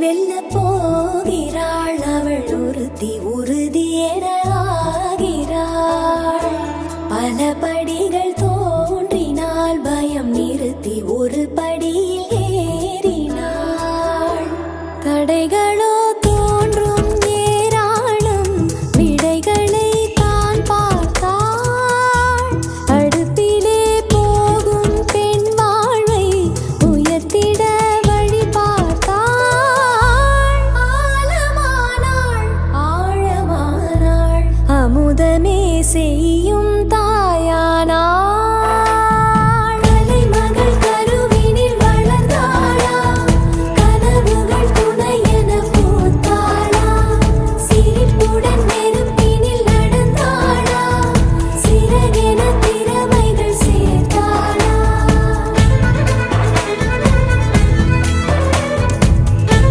வெல்ல போகிறாள் அவள் ஒருத்தி உறுதியென ஆகிறாள். பல படிகள் தோன்றினால் பயம் நிறுத்தி ஒரு படியில் ஏறினாள். தடைகளோ தோன்றும் ஏராளம், விடைகளை தான் பார்த்தாள். அடுப்பிலே போகும் பெண் வாழ்வை உயர்த்திட வழி பார்த்தாள். ஆழமானாள் ஆழமானாள், அமுதமே செய்